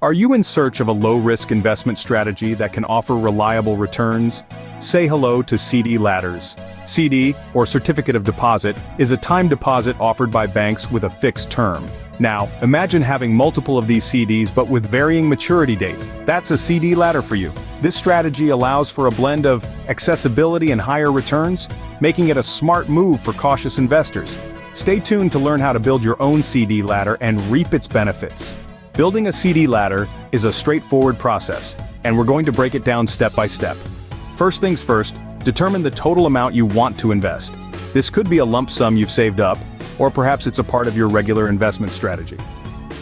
Are you in search of a low-risk investment strategy that can offer reliable returns? Say hello to CD ladders. CD, or certificate of deposit, is a time deposit offered by banks with a fixed term. Now, imagine having multiple of these CDs but with varying maturity dates. That's a CD ladder for you. This strategy allows for a blend of accessibility and higher returns, making it a smart move for cautious investors. Stay tuned to learn how to build your own CD ladder and reap its benefits. Building a CD ladder is a straightforward process, and we're going to break it down step by step. First things first, determine the total amount you want to invest. This could be a lump sum you've saved up, or perhaps it's a part of your regular investment strategy.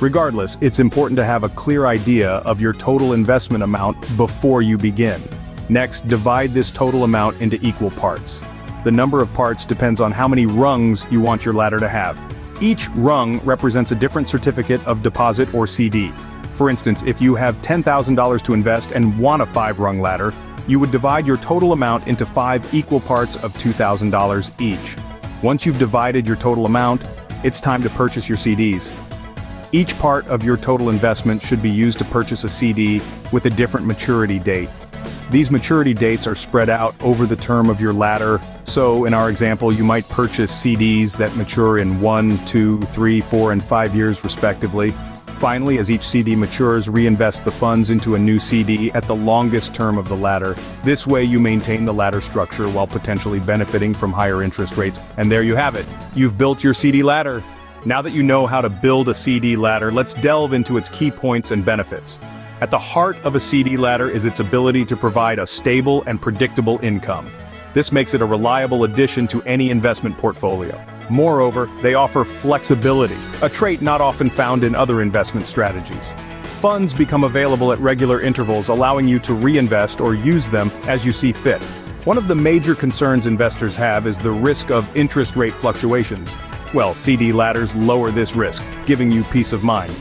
Regardless, it's important to have a clear idea of your total investment amount before you begin. Next, divide this total amount into equal parts. The number of parts depends on how many rungs you want your ladder to have. Each rung represents a different certificate of deposit or CD. For instance, if you have $10,000 to invest and want a 5-rung ladder, you would divide your total amount into 5 equal parts of $2,000 each. Once you've divided your total amount, it's time to purchase your CDs. Each part of your total investment should be used to purchase a CD with a different maturity date. These maturity dates are spread out over the term of your ladder, so in our example you might purchase CDs that mature in 1, 2, 3, 4, and 5 years respectively. Finally, as each CD matures, reinvest the funds into a new CD at the longest term of the ladder. This way you maintain the ladder structure while potentially benefiting from higher interest rates. And there you have it. You've built your CD ladder. Now that you know how to build a CD ladder, let's delve into its key points and benefits. At the heart of a CD ladder is its ability to provide a stable and predictable income. This makes it a reliable addition to any investment portfolio. Moreover, they offer flexibility, a trait not often found in other investment strategies. Funds become available at regular intervals, allowing you to reinvest or use them as you see fit. One of the major concerns investors have is the risk of interest rate fluctuations. Well, CD ladders lower this risk, giving you peace of mind.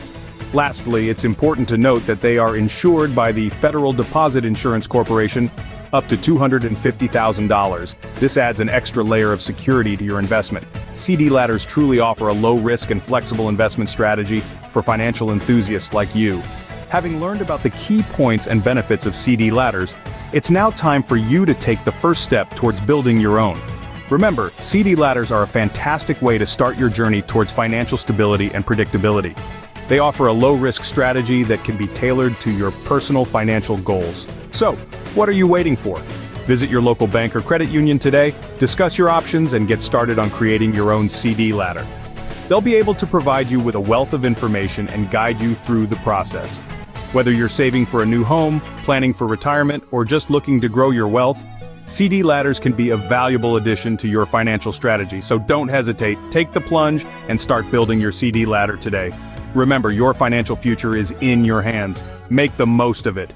Lastly, it's important to note that they are insured by the Federal Deposit Insurance Corporation up to $250,000. This adds an extra layer of security to your investment. CD ladders truly offer a low-risk and flexible investment strategy for financial enthusiasts like you. Having learned about the key points and benefits of CD ladders, it's now time for you to take the first step towards building your own. Remember, CD ladders are a fantastic way to start your journey towards financial stability and predictability. They offer a low-risk strategy that can be tailored to your personal financial goals. So, what are you waiting for? Visit your local bank or credit union today, discuss your options, and get started on creating your own CD ladder. They'll be able to provide you with a wealth of information and guide you through the process. Whether you're saving for a new home, planning for retirement, or just looking to grow your wealth, CD ladders can be a valuable addition to your financial strategy. So don't hesitate, take the plunge, and start building your CD ladder today. Remember, your financial future is in your hands. Make the most of it.